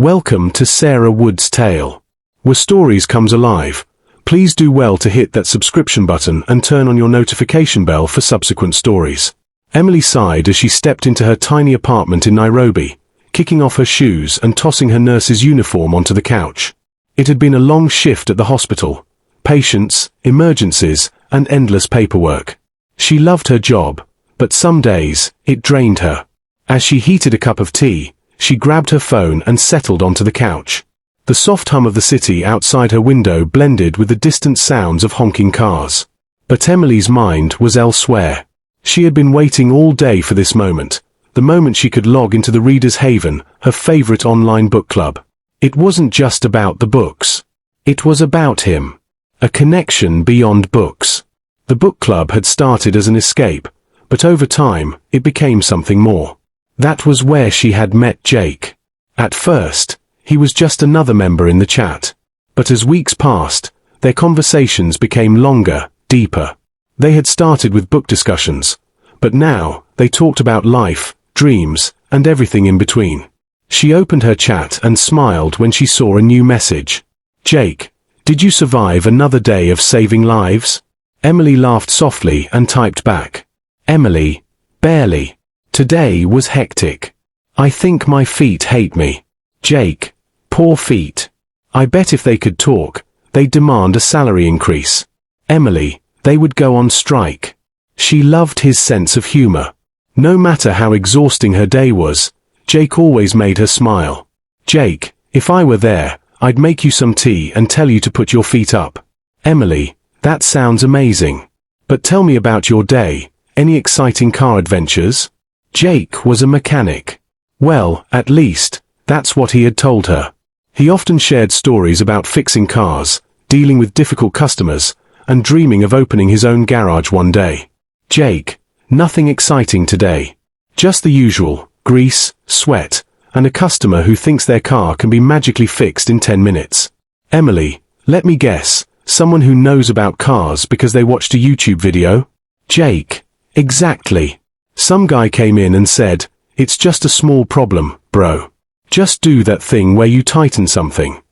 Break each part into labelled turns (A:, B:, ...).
A: Welcome to Sarah Wood's Tale, where stories comes alive. Please do well to hit that subscription button and turn on your notification bell for subsequent stories. Emily sighed as she stepped into her tiny apartment in Nairobi, kicking off her shoes and tossing her nurse's uniform onto the couch. It had been a long shift at the hospital. Patients, emergencies, and endless paperwork. She loved her job, but some days, it drained her. As she heated a cup of tea, she grabbed her phone and settled onto the couch. The soft hum of the city outside her window blended with the distant sounds of honking cars. But Emily's mind was elsewhere. She had been waiting all day for this moment, the moment she could log into the Reader's Haven, her favorite online book club. It wasn't just about the books. It was about him. A connection beyond books. The book club had started as an escape, but over time, it became something more. That was where she had met Jake. At first, he was just another member in the chat. But as weeks passed, their conversations became longer, deeper. They had started with book discussions, but now, they talked about life, dreams, and everything in between. She opened her chat and smiled when she saw a new message. Jake, did you survive another day of saving lives? Emily laughed softly and typed back. Emily, barely. Today was hectic. I think my feet hate me. Jake, poor feet. I bet if they could talk, they'd demand a salary increase. Emily, they would go on strike. She loved his sense of humor. No matter how exhausting her day was, Jake always made her smile. Jake, if I were there, I'd make you some tea and tell you to put your feet up. Emily, that sounds amazing. But tell me about your day. Any exciting car adventures? Jake was a mechanic. Well, at least, that's what he had told her. He often shared stories about fixing cars, dealing with difficult customers, and dreaming of opening his own garage one day. Jake, nothing exciting today. Just the usual, grease, sweat, and a customer who thinks their car can be magically fixed in 10 minutes. Emily, let me guess, someone who knows about cars because they watched a YouTube video? Jake, exactly. Some guy came in and said, it's just a small problem, bro. Just do that thing where you tighten something.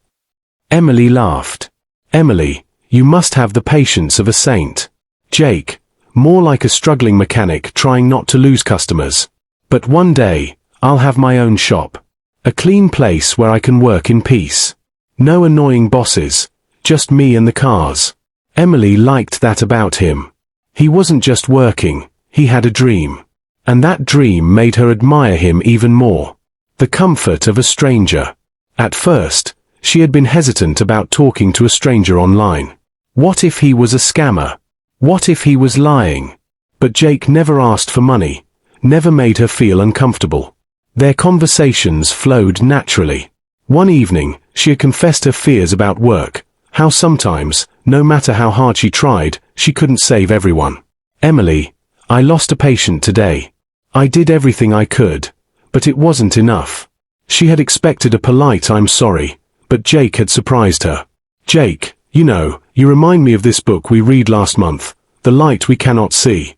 A: Emily laughed. Emily, you must have the patience of a saint. Jake, more like a struggling mechanic trying not to lose customers. But one day, I'll have my own shop. A clean place where I can work in peace. No annoying bosses, just me and the cars. Emily liked that about him. He wasn't just working, he had a dream. And that dream made her admire him even more. The comfort of a stranger. At first, she had been hesitant about talking to a stranger online. What if he was a scammer? What if he was lying? But Jake never asked for money, never made her feel uncomfortable. Their conversations flowed naturally. One evening, she had confessed her fears about work, how sometimes, no matter how hard she tried, she couldn't save everyone. Emily, I lost a patient today. I did everything I could, but it wasn't enough. She had expected a polite I'm sorry, but Jake had surprised her. Jake, you know, you remind me of this book we read last month, The Light We Cannot See.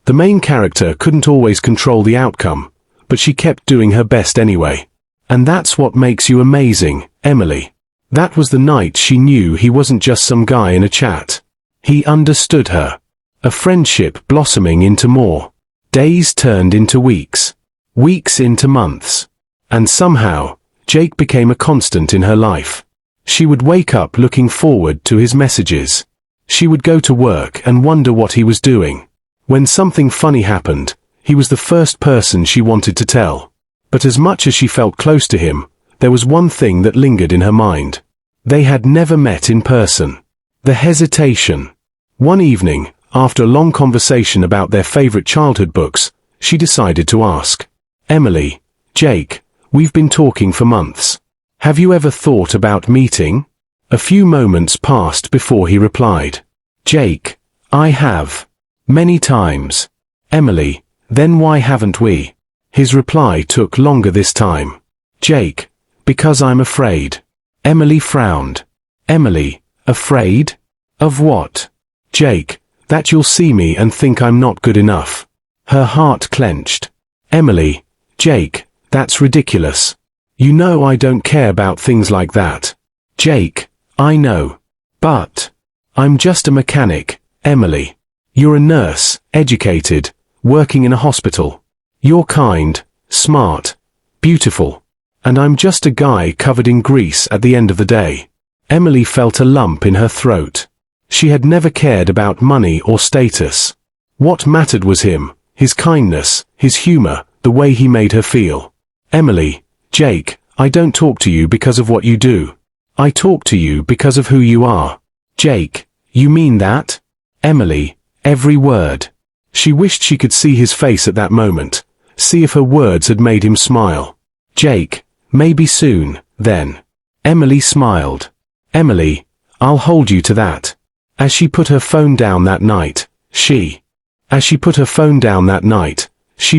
A: The main character couldn't always control the outcome, but she kept doing her best anyway. And that's what makes you amazing, Emily. That was the night she knew he wasn't just some guy in a chat. He understood her. A friendship blossoming into more. Days turned into weeks. Weeks into months. And somehow, Jake became a constant in her life. She would wake up looking forward to his messages. She would go to work and wonder what he was doing. When something funny happened, he was the first person she wanted to tell. But as much as she felt close to him, there was one thing that lingered in her mind. They had never met in person. The hesitation. One evening, after a long conversation about their favorite childhood books, she decided to ask. Emily, Jake, we've been talking for months. Have you ever thought about meeting? A few moments passed before he replied. Jake, I have. Many times. Emily, then why haven't we? His reply took longer this time. Jake, because I'm afraid. Emily frowned. Emily, afraid? Of what? Jake, that you'll see me and think I'm not good enough. Her heart clenched. Emily, Jake, that's ridiculous. You know I don't care about things like that. Jake, I know. But I'm just a mechanic, Emily. You're a nurse, educated, working in a hospital. You're kind, smart, beautiful. And I'm just a guy covered in grease at the end of the day. Emily felt a lump in her throat. She had never cared about money or status. What mattered was him, his kindness, his humor, the way he made her feel. Emily, Jake, I don't talk to you because of what you do. I talk to you because of who you are. Jake, you mean that? Emily, every word. She wished she could see his face at that moment, see if her words had made him smile. Jake, maybe soon, then. Emily smiled. Emily, I'll hold you to that. As she put her phone down that night, she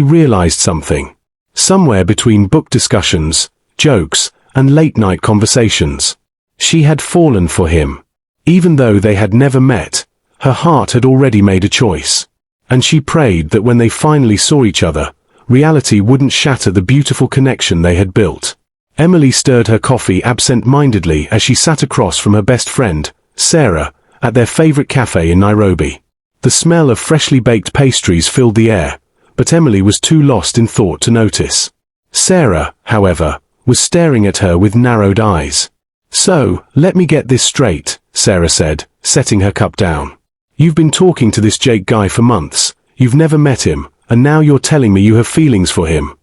A: realized something. Somewhere between book discussions, jokes, and late-night conversations, she had fallen for him. Even though they had never met, her heart had already made a choice. And she prayed that when they finally saw each other, reality wouldn't shatter the beautiful connection they had built. Emily stirred her coffee absent-mindedly as she sat across from her best friend, Sarah, at their favorite cafe in Nairobi. The smell of freshly baked pastries filled the air, but Emily was too lost in thought to notice. Sarah, however, was staring at her with narrowed eyes. So, let me get this straight, Sarah said, setting her cup down. You've been talking to this Jake guy for months, you've never met him, and now you're telling me you have feelings for him.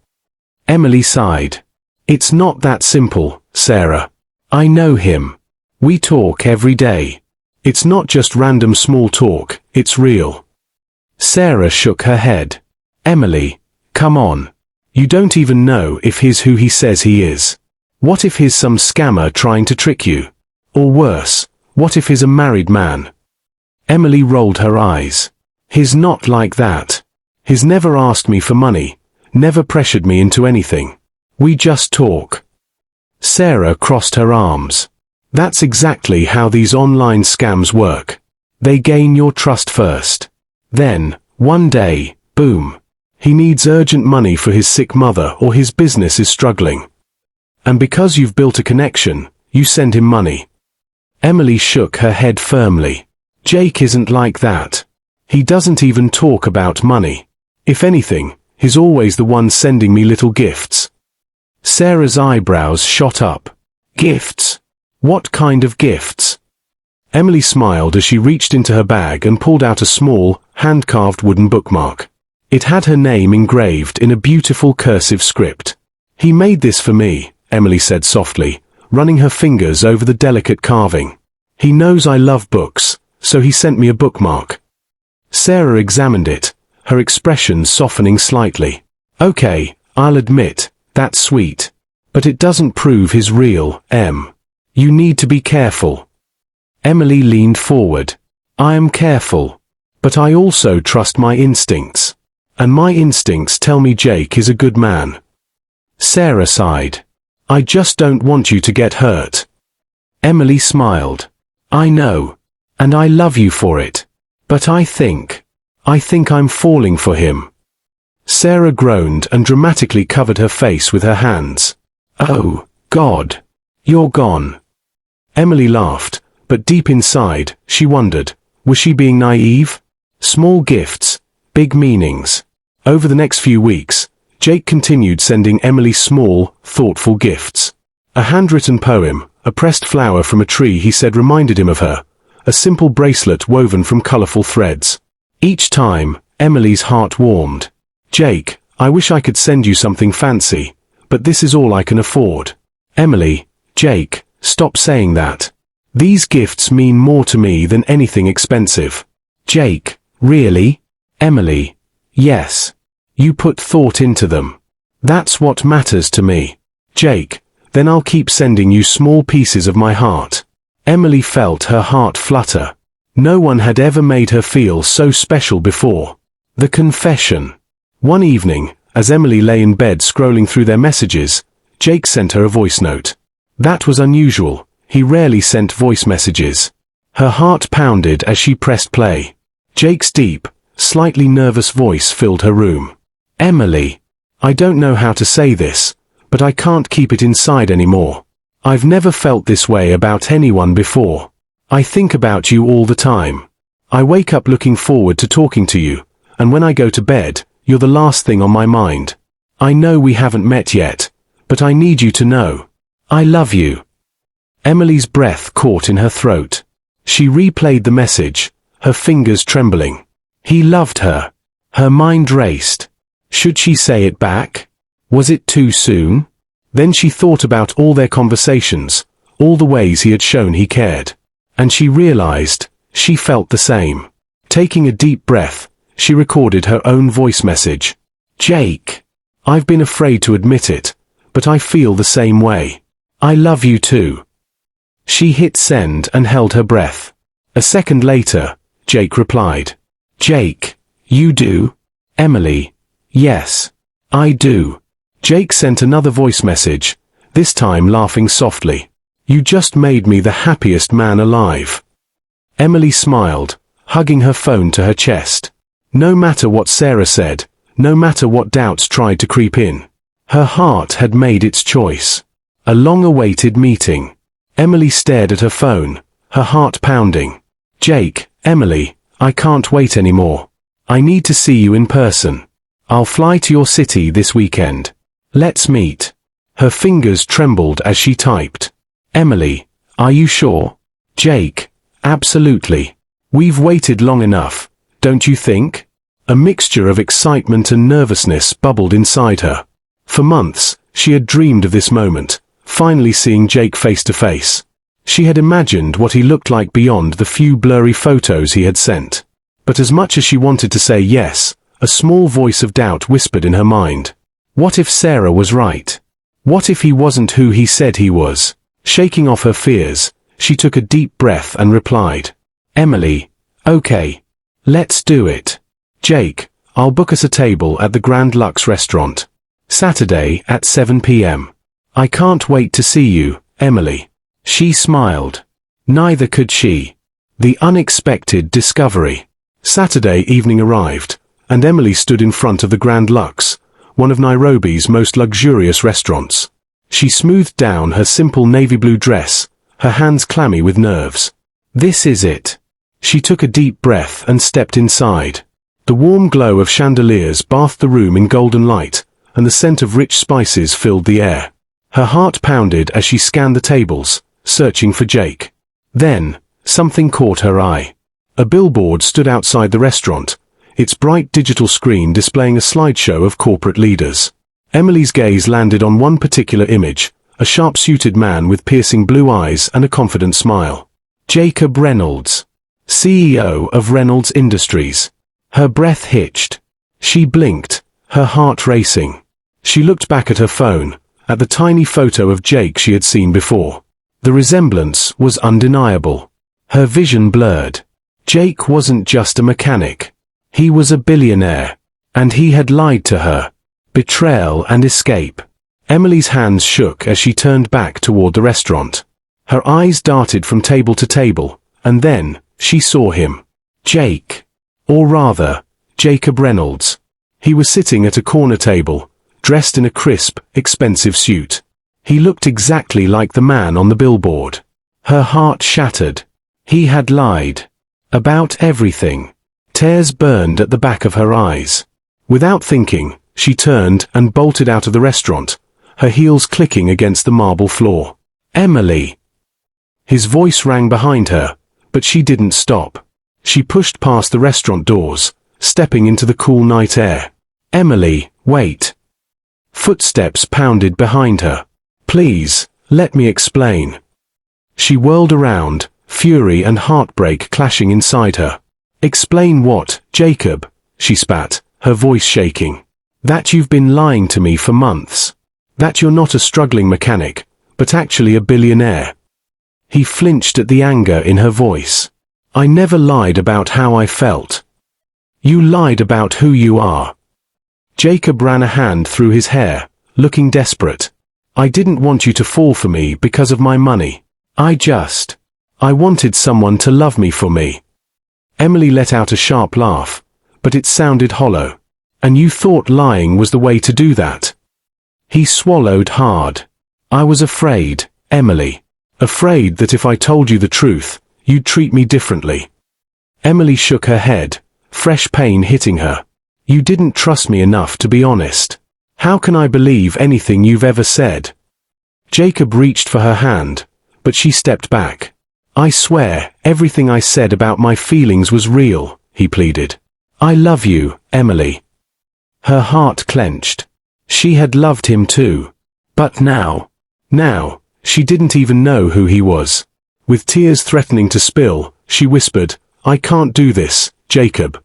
A: Emily sighed. It's not that simple, Sarah. I know him. We talk every day. It's not just random small talk, it's real. Sarah shook her head. Emily, come on. You don't even know if he's who he says he is. What if he's some scammer trying to trick you? Or worse, what if he's a married man? Emily rolled her eyes. He's not like that. He's never asked me for money, never pressured me into anything. We just talk. Sarah crossed her arms. That's exactly how these online scams work. They gain your trust first. Then, one day, boom. He needs urgent money for his sick mother or his business is struggling. And because you've built a connection, you send him money. Emily shook her head firmly. Jake isn't like that. He doesn't even talk about money. If anything, he's always the one sending me little gifts. Sarah's eyebrows shot up. Gifts? What kind of gifts? Emily smiled as she reached into her bag and pulled out a small, hand-carved wooden bookmark. It had her name engraved in a beautiful cursive script. He made this for me, Emily said softly, running her fingers over the delicate carving. He knows I love books, so he sent me a bookmark. Sarah examined it, her expression softening slightly. Okay, I'll admit, that's sweet. But it doesn't prove he's real, Em. You need to be careful. Emily leaned forward. I am careful. But I also trust my instincts. And my instincts tell me Jake is a good man. Sarah sighed. I just don't want you to get hurt. Emily smiled. I know. And I love you for it. But I think I'm falling for him. Sarah groaned and dramatically covered her face with her hands. Oh, God. You're gone. Emily laughed, but deep inside, she wondered, was she being naive? Small gifts, big meanings. Over the next few weeks, Jake continued sending Emily small, thoughtful gifts. A handwritten poem, a pressed flower from a tree he said reminded him of her, a simple bracelet woven from colorful threads. Each time, Emily's heart warmed. Jake, I wish I could send you something fancy, but this is all I can afford. Emily, Jake, stop saying that. These gifts mean more to me than anything expensive. Jake, really? Emily, yes. You put thought into them. That's what matters to me. Jake, then I'll keep sending you small pieces of my heart. Emily felt her heart flutter. No one had ever made her feel so special before. The confession. One evening, as Emily lay in bed scrolling through their messages, Jake sent her a voice note. That was unusual. He rarely sent voice messages. Her heart pounded as she pressed play. Jake's deep, slightly nervous voice filled her room. Emily, I don't know how to say this, but I can't keep it inside anymore. I've never felt this way about anyone before. I think about you all the time. I wake up looking forward to talking to you, and when I go to bed, you're the last thing on my mind. I know we haven't met yet, but I need you to know. I love you." Emily's breath caught in her throat. She replayed the message, her fingers trembling. He loved her. Her mind raced. Should she say it back? Was it too soon? Then she thought about all their conversations, all the ways he had shown he cared. And she realized, she felt the same. Taking a deep breath, she recorded her own voice message. "Jake, I've been afraid to admit it, but I feel the same way. I love you too." She hit send and held her breath. A second later, Jake replied. "Jake, you do?" "Emily, yes, I do." Jake sent another voice message, this time laughing softly. "You just made me the happiest man alive." Emily smiled, hugging her phone to her chest. No matter what Sarah said, no matter what doubts tried to creep in, her heart had made its choice. A long-awaited meeting. Emily stared at her phone, her heart pounding. "Jake, Emily, I can't wait anymore. I need to see you in person. I'll fly to your city this weekend. Let's meet." Her fingers trembled as she typed. "Emily, are you sure?" "Jake, absolutely. We've waited long enough, don't you think?" A mixture of excitement and nervousness bubbled inside her. For months, she had dreamed of this moment, finally seeing Jake face to face. She had imagined what he looked like beyond the few blurry photos he had sent. But as much as she wanted to say yes, a small voice of doubt whispered in her mind. What if Sarah was right? What if he wasn't who he said he was? Shaking off her fears, she took a deep breath and replied, "Emily, okay. Let's do it. Jake, I'll book us a table at the Grand Lux restaurant. Saturday at 7 p.m. I can't wait to see you, Emily." She smiled. Neither could she. The unexpected discovery. Saturday evening arrived, and Emily stood in front of the Grand Lux, one of Nairobi's most luxurious restaurants. She smoothed down her simple navy blue dress, her hands clammy with nerves. This is it. She took a deep breath and stepped inside. The warm glow of chandeliers bathed the room in golden light, and the scent of rich spices filled the air. Her heart pounded as she scanned the tables, searching for Jake. Then, something caught her eye. A billboard stood outside the restaurant, its bright digital screen displaying a slideshow of corporate leaders. Emily's gaze landed on one particular image, a sharp-suited man with piercing blue eyes and a confident smile. Jacob Reynolds, CEO of Reynolds Industries. Her breath hitched. She blinked, her heart racing. She looked back at her phone, at the tiny photo of Jake she had seen before. The resemblance was undeniable. Her vision blurred. Jake wasn't just a mechanic. He was a billionaire. And he had lied to her. Betrayal and escape. Emily's hands shook as she turned back toward the restaurant. Her eyes darted from table to table, and then, she saw him. Jake. Or rather, Jacob Reynolds. He was sitting at a corner table, dressed in a crisp, expensive suit. He looked exactly like the man on the billboard. Her heart shattered. He had lied. About everything. Tears burned at the back of her eyes. Without thinking, she turned and bolted out of the restaurant, her heels clicking against the marble floor. "Emily!" His voice rang behind her, but she didn't stop. She pushed past the restaurant doors, stepping into the cool night air. "Emily, wait." Footsteps pounded behind her. "Please, let me explain." She whirled around, fury and heartbreak clashing inside her. "Explain what, Jacob?" she spat, her voice shaking. "That you've been lying to me for months. That you're not a struggling mechanic, but actually a billionaire." He flinched at the anger in her voice. "I never lied about how I felt. You lied about who you are." Jacob ran a hand through his hair, looking desperate. "I didn't want you to fall for me because of my money. I wanted someone to love me for me." Emily let out a sharp laugh, but it sounded hollow. "And you thought lying was the way to do that?" He swallowed hard. I was afraid, Emily. Afraid that if I told you the truth, you'd treat me differently. Emily shook her head, fresh pain hitting her. You didn't trust me enough to be honest. How can I believe anything you've ever said? Jacob reached for her hand, but she stepped back. I swear, everything I said about my feelings was real, he pleaded. I love you, Emily. Her heart clenched. She had loved him too. But now, she didn't even know who he was. With tears threatening to spill, she whispered, I can't do this, Jacob.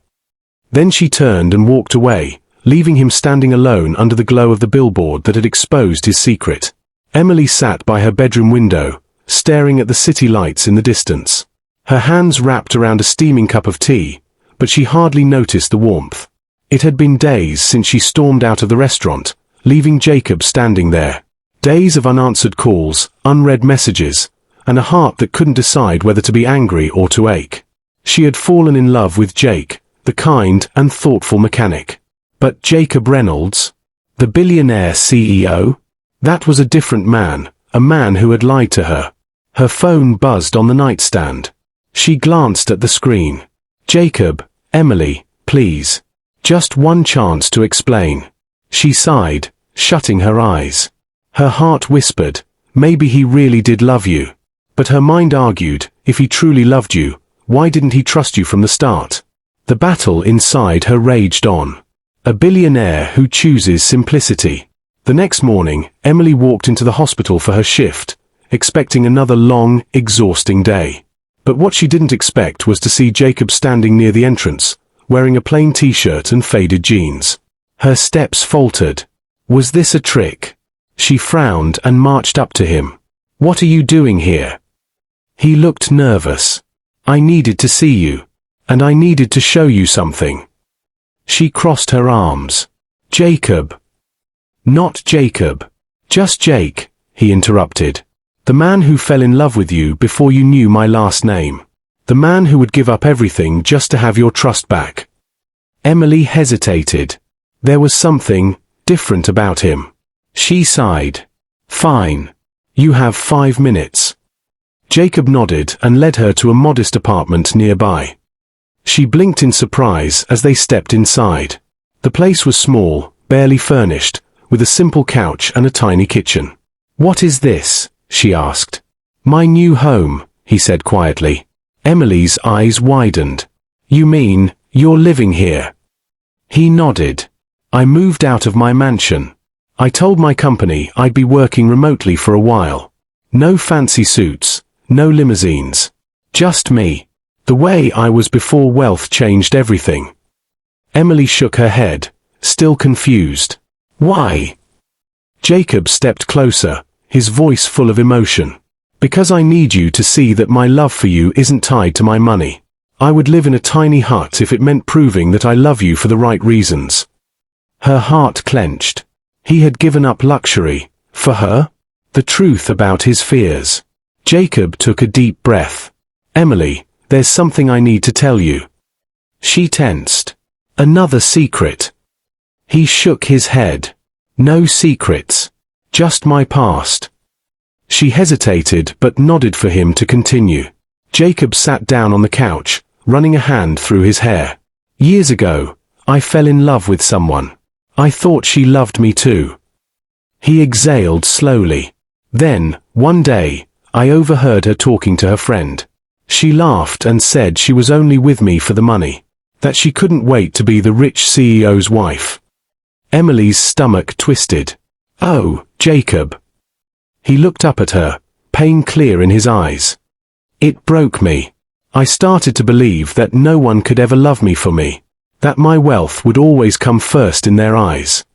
A: Then she turned and walked away, leaving him standing alone under the glow of the billboard that had exposed his secret. Emily sat by her bedroom window, staring at the city lights in the distance. Her hands wrapped around a steaming cup of tea, but she hardly noticed the warmth. It had been days since she stormed out of the restaurant, leaving Jacob standing there. Days of unanswered calls, unread messages, and a heart that couldn't decide whether to be angry or to ache. She had fallen in love with Jake, the kind and thoughtful mechanic. But Jacob Reynolds, the billionaire CEO? That was a different man, a man who had lied to her. Her phone buzzed on the nightstand. She glanced at the screen. Jacob, Emily, please. Just one chance to explain. She sighed, shutting her eyes. Her heart whispered, maybe he really did love you. But her mind argued, if he truly loved you, why didn't he trust you from the start? The battle inside her raged on. A billionaire who chooses simplicity. The next morning, Emily walked into the hospital for her shift, expecting another long, exhausting day. But what she didn't expect was to see Jacob standing near the entrance, wearing a plain t-shirt and faded jeans. Her steps faltered. Was this a trick? She frowned and marched up to him. What are you doing here? He looked nervous. I needed to see you. And I needed to show you something. She crossed her arms. Jacob. Not Jacob. Just Jake, he interrupted. The man who fell in love with you before you knew my last name. The man who would give up everything just to have your trust back. Emily hesitated. There was something different about him. She sighed. Fine. You have 5 minutes. Jacob nodded and led her to a modest apartment nearby. She blinked in surprise as they stepped inside. The place was small, barely furnished, with a simple couch and a tiny kitchen. What is this? She asked. My new home, he said quietly. Emily's eyes widened. You mean, you're living here? He nodded. I moved out of my mansion. I told my company I'd be working remotely for a while. No fancy suits, no limousines. Just me. The way I was before wealth changed everything. Emily shook her head, still confused. Why? Jacob stepped closer, his voice full of emotion. Because I need you to see that my love for you isn't tied to my money. I would live in a tiny hut if it meant proving that I love you for the right reasons. Her heart clenched. He had given up luxury. For her? The truth about his fears. Jacob took a deep breath. Emily, there's something I need to tell you. She tensed. Another secret. He shook his head. No secrets. Just my past. She hesitated but nodded for him to continue. Jacob sat down on the couch, running a hand through his hair. Years ago, I fell in love with someone. I thought she loved me too. He exhaled slowly. Then, one day, I overheard her talking to her friend. She laughed and said she was only with me for the money. That she couldn't wait to be the rich CEO's wife. Emily's stomach twisted. Oh, Jacob. He looked up at her, pain clear in his eyes. It broke me. I started to believe that no one could ever love me for me. That my wealth would always come first in their eyes.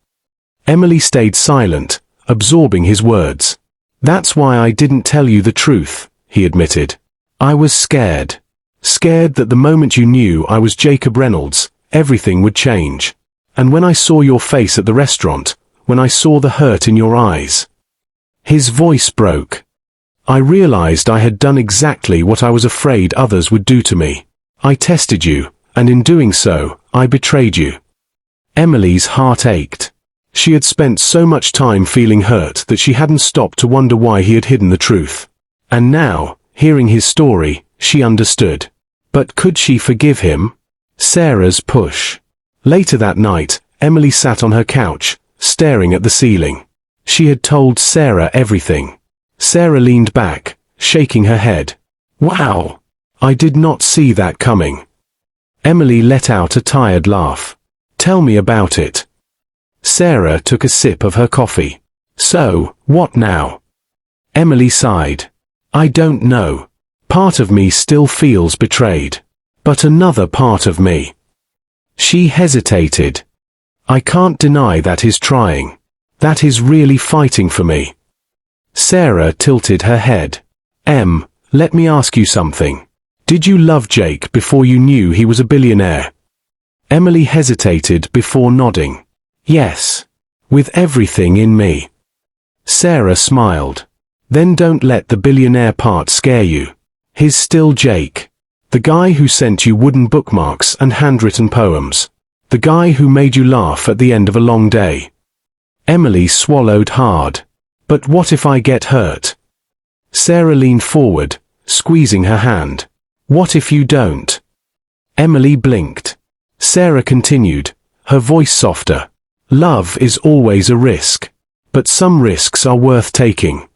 A: Emily stayed silent, absorbing his words. That's why I didn't tell you the truth, he admitted. I was scared. Scared that the moment you knew I was Jacob Reynolds, everything would change. And when I saw your face at the restaurant, when I saw the hurt in your eyes. His voice broke. I realized I had done exactly what I was afraid others would do to me. I tested you, and in doing so, I betrayed you. Emily's heart ached. She had spent so much time feeling hurt that she hadn't stopped to wonder why he had hidden the truth. And now, hearing his story, she understood. But could she forgive him? Sarah's push. Later that night, Emily sat on her couch, staring at the ceiling. She had told Sarah everything. Sarah leaned back, shaking her head. Wow! I did not see that coming. Emily let out a tired laugh. Tell me about it. Sarah took a sip of her coffee. So, what now? Emily sighed. I don't know. Part of me still feels betrayed. But another part of me. She hesitated. I can't deny that he's trying. That he's really fighting for me. Sarah tilted her head. Let me ask you something. Did you love Jake before you knew he was a billionaire? Emily hesitated before nodding. Yes. With everything in me. Sarah smiled. Then don't let the billionaire part scare you. He's still Jake. The guy who sent you wooden bookmarks and handwritten poems. The guy who made you laugh at the end of a long day. Emily swallowed hard. But what if I get hurt? Sarah leaned forward, squeezing her hand. What if you don't? Emily blinked. Sarah continued, her voice softer. Love is always a risk. But some risks are worth taking.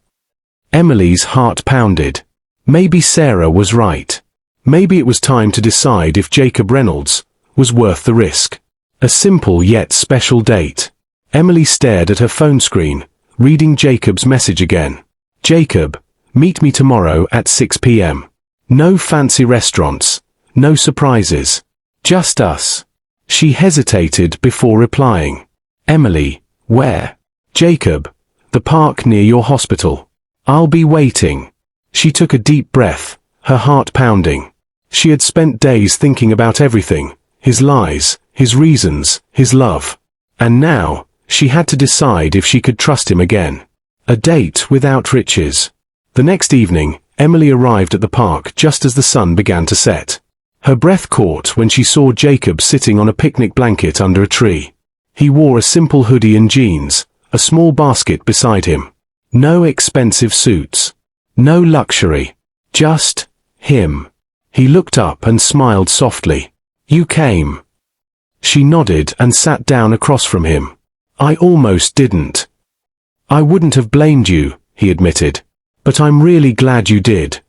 A: Emily's heart pounded. Maybe Sarah was right. Maybe it was time to decide if Jacob Reynolds was worth the risk. A simple yet special date. Emily stared at her phone screen, reading Jacob's message again. Jacob, meet me tomorrow at 6 p.m. No fancy restaurants, no surprises. Just us. She hesitated before replying. Emily, where? Jacob, the park near your hospital. I'll be waiting. She took a deep breath, her heart pounding. She had spent days thinking about everything, his lies, his reasons, his love. And now, she had to decide if she could trust him again. A date without riches. The next evening, Emily arrived at the park just as the sun began to set. Her breath caught when she saw Jacob sitting on a picnic blanket under a tree. He wore a simple hoodie and jeans, a small basket beside him. No expensive suits. No luxury. Just him. He looked up and smiled softly. You came. She nodded and sat down across from him. I almost didn't. I wouldn't have blamed you, he admitted. But I'm really glad you did.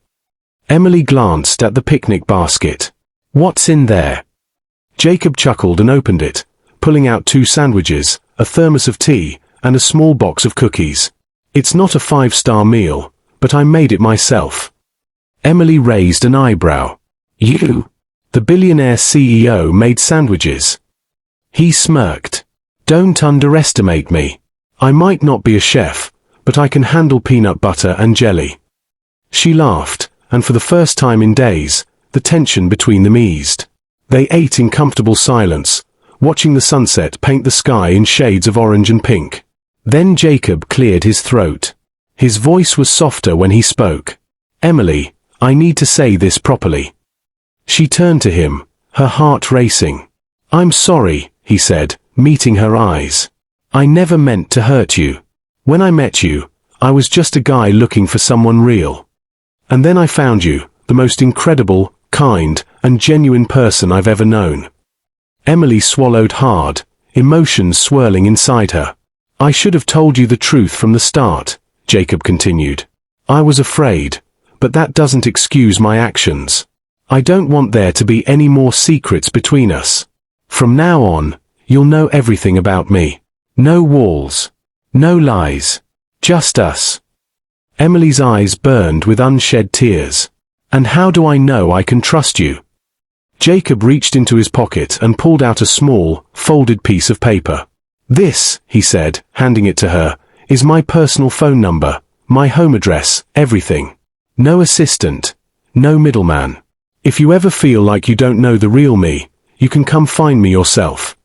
A: Emily glanced at the picnic basket. What's in there? Jacob chuckled and opened it, pulling out 2 sandwiches, a thermos of tea, and a small box of cookies. It's not a 5-star meal, but I made it myself. Emily raised an eyebrow. You? The billionaire CEO made sandwiches. He smirked. Don't underestimate me. I might not be a chef, but I can handle peanut butter and jelly. She laughed, and for the first time in days, the tension between them eased. They ate in comfortable silence, watching the sunset paint the sky in shades of orange and pink. Then Jacob cleared his throat. His voice was softer when he spoke. Emily, I need to say this properly. She turned to him, her heart racing. I'm sorry, he said, meeting her eyes. I never meant to hurt you. When I met you, I was just a guy looking for someone real. And then I found you, the most incredible, kind, and genuine person I've ever known. Emily swallowed hard, emotions swirling inside her. I should have told you the truth from the start, Jacob continued. I was afraid, but that doesn't excuse my actions. I don't want there to be any more secrets between us. From now on, you'll know everything about me. No walls. No lies. Just us. Emily's eyes burned with unshed tears. And how do I know I can trust you? Jacob reached into his pocket and pulled out a small, folded piece of paper. This, he said, handing it to her, is my personal phone number, my home address, everything. No assistant. No middleman. If you ever feel like you don't know the real me, you can come find me yourself.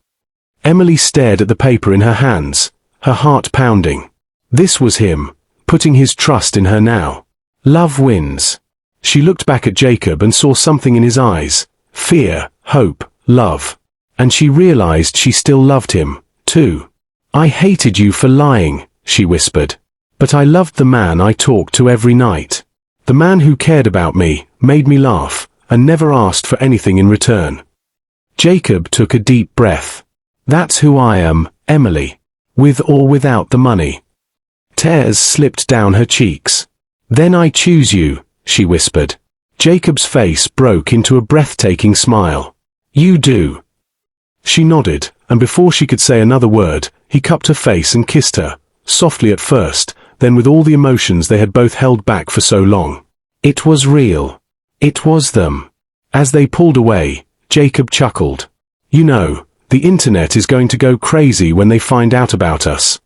A: Emily stared at the paper in her hands, her heart pounding. This was him, putting his trust in her now. Love wins. She looked back at Jacob and saw something in his eyes. Fear, hope, love. And she realized she still loved him, too. I hated you for lying, she whispered. But I loved the man I talked to every night. The man who cared about me, made me laugh, and never asked for anything in return. Jacob took a deep breath. That's who I am, Emily. With or without the money. Tears slipped down her cheeks. Then I choose you, she whispered. Jacob's face broke into a breathtaking smile. You do. She nodded, and before she could say another word, he cupped her face and kissed her, softly at first, then with all the emotions they had both held back for so long. It was real. It was them. As they pulled away, Jacob chuckled. You know, the internet is going to go crazy when they find out about us.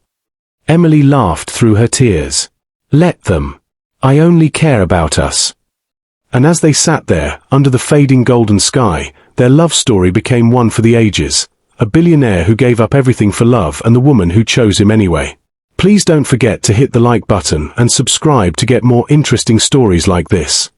A: Emily laughed through her tears. Let them. I only care about us. And as they sat there, under the fading golden sky, their love story became one for the ages. A billionaire who gave up everything for love and the woman who chose him anyway. Please don't forget to hit the like button and subscribe to get more interesting stories like this.